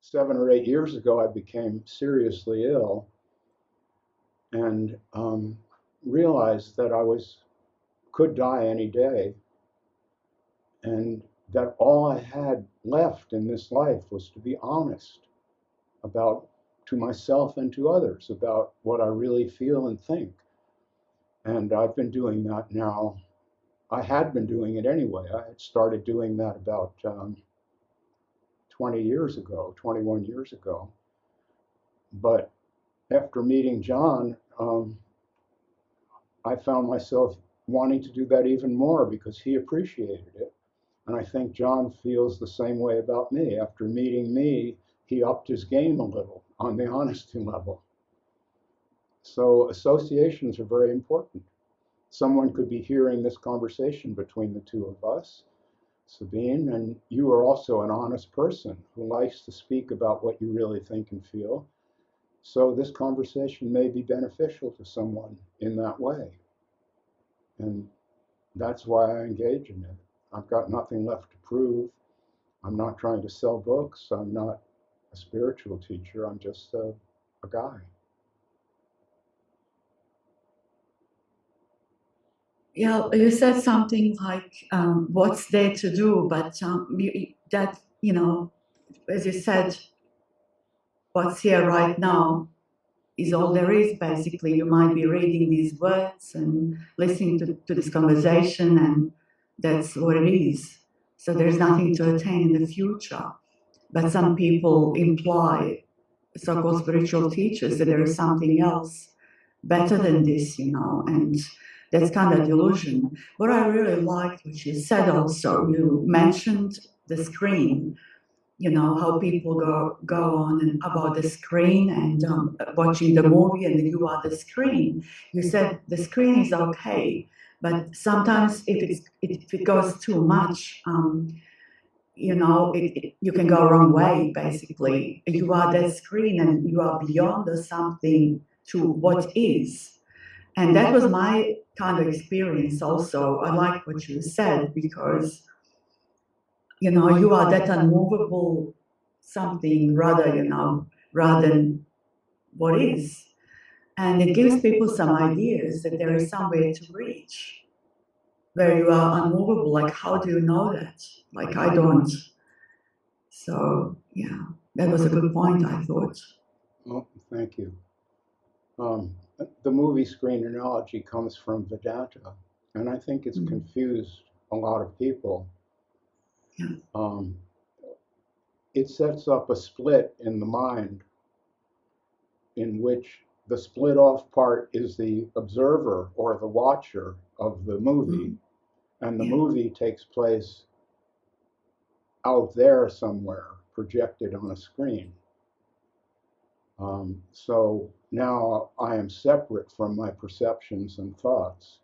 7 or 8 years ago, I became seriously ill and realized that could die any day, and that all I had left in this life was to be honest about to myself and to others about what I really feel and think. And I've been doing that now. I had been doing it anyway. I had started doing that about 20 years ago, 21 years ago. But after meeting John, I found myself wanting to do that even more because he appreciated it. And I think John feels the same way about me. After meeting me, he upped his game a little on the honesty level. So associations are very important. Someone could be hearing this conversation between the two of us, Sabine, and you are also an honest person who likes to speak about what you really think and feel. So this conversation may be beneficial to someone in that way. And that's why I engage in it. I've got nothing left to prove. I'm not trying to sell books. I'm not a spiritual teacher. I'm just a guy. Yeah, you said something like, what's there to do? But that, as you said, what's here right now is all there is, basically. You might be reading these words and listening to this conversation, and that's what it is. So there's nothing to attain in the future. But some people imply, so-called spiritual teachers, that there is something else better than this, and that's kind of delusion. What I really liked, which you said also, you mentioned the screen, how people go on and about the screen and watching the movie, and you are the screen. You said the screen is okay, but sometimes if it goes too much, you can go wrong way, basically. You are that screen and you are beyond the something to what is. And that was my kind of experience also. I like what you said because, you are that unmovable something rather than what is. And it gives people some ideas that there is somewhere to reach where you are unmovable. Like, how do you know that? Like, I don't. So, yeah, that was a good point, I thought. Well, thank you. The movie screen analogy comes from Vedanta, and I think it's confused a lot of people. Yeah. It sets up a split in the mind in which the split off part is the observer or the watcher of the movie, and the movie takes place out there somewhere, projected on a screen. So now I am separate from my perceptions and thoughts.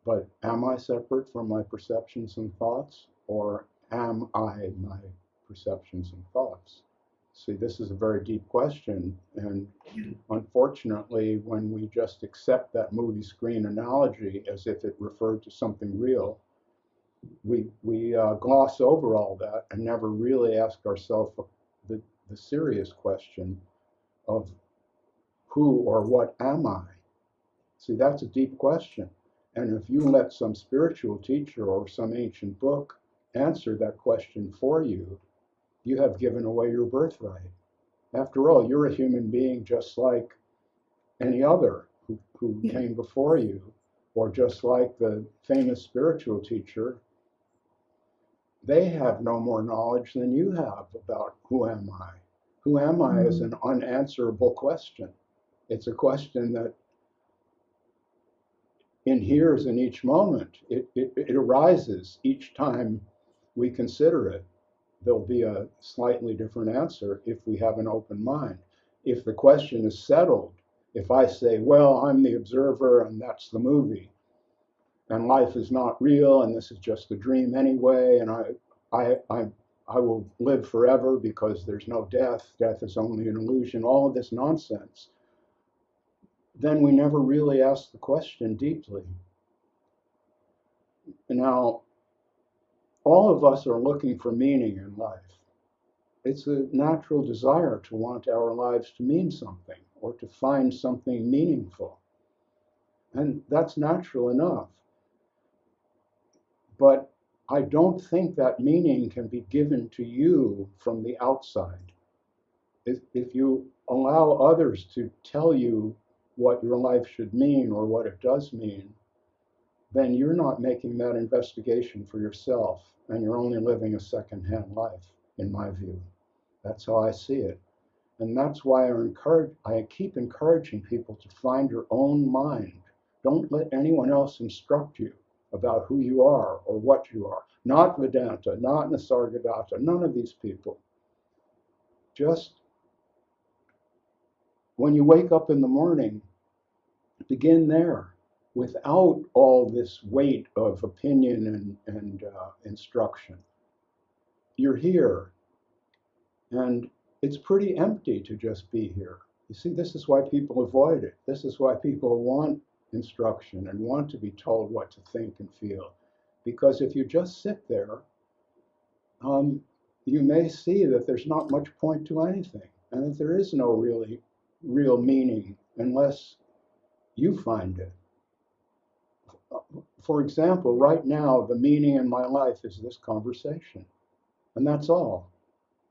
But am I separate from my perceptions and thoughts, or am I my perceptions and thoughts? See, this is a very deep question, and unfortunately, when we just accept that movie screen analogy as if it referred to something real, we gloss over all that and never really ask ourselves the serious question of who or what am I? See, that's a deep question. And if you let some spiritual teacher or some ancient book answer that question for you, you have given away your birthright. After all, you're a human being just like any other who came before you, or just like the famous spiritual teacher. They have no more knowledge than you have about who am I. Who am I is an unanswerable question. It's a question that inheres in each moment. It arises each time we consider it. There'll be a slightly different answer if we have an open mind. If the question is settled, if I say, well, I'm the observer and that's the movie, and life is not real and this is just a dream anyway, and I will live forever because there's no death, death is only an illusion, all of this nonsense, then we never really ask the question deeply. Now, all of us are looking for meaning in life. it's a natural desire to want our lives to mean something or to find something meaningful. And that's natural enough. But I don't think that meaning can be given to you from the outside. If you allow others to tell you what your life should mean or what it does mean, then you're not making that investigation for yourself, and you're only living a secondhand life, in my view. That's how I see it. And that's why I keep encouraging people to find your own mind. Don't let anyone else instruct you about who you are or what you are. Not Vedanta, not Nisargadatta, none of these people. Just when you wake up in the morning, begin there without all this weight of opinion and instruction. You're here, and it's pretty empty to just be here. You see, this is why people avoid it. This is why people want instruction and want to be told what to think and feel. Because if you just sit there, um, you may see that there's not much point to anything and that there is no real meaning unless you find it. For example, right now, the meaning in my life is this conversation, and that's all.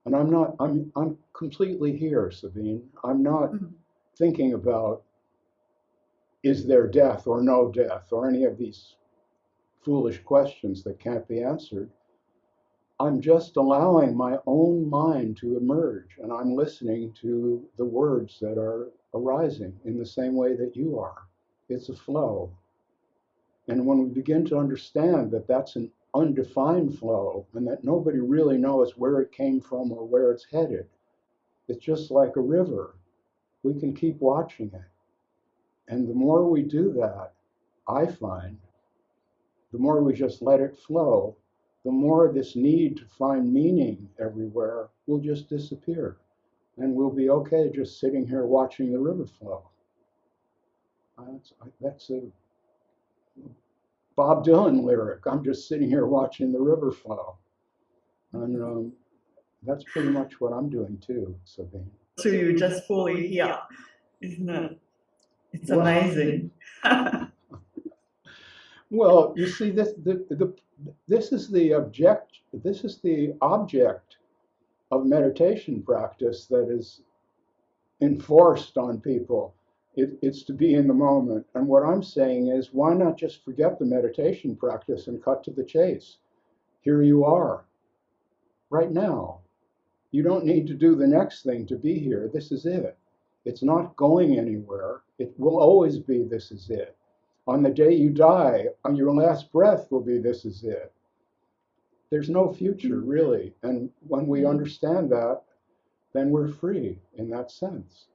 And I'm completely here, Sabine. I'm not thinking about is there death or no death or any of these foolish questions that can't be answered. I'm just allowing my own mind to emerge, and I'm listening to the words that are arising in the same way that you are. It's a flow. And when we begin to understand that that's an undefined flow and that nobody really knows where it came from or where it's headed, it's just like a river. We can keep watching it. And the more we do that, I find, the more we just let it flow, the more this need to find meaning everywhere will just disappear. And we'll be okay just sitting here watching the river flow. That's a Bob Dylan lyric. I'm just sitting here watching the river flow. And that's pretty much what I'm doing too, Sabine. So you just fully here, isn't it? It's Well, amazing. well, you see, this is the object of meditation practice that is enforced on people. It's to be in the moment. And what I'm saying is, why not just forget the meditation practice and cut to the chase? Here you are, right now. You don't need to do the next thing to be here. This is it. It's not going anywhere. It will always be this is it. On the day you die, on your last breath will be this is it. There's no future, really. And when we understand that, then we're free in that sense.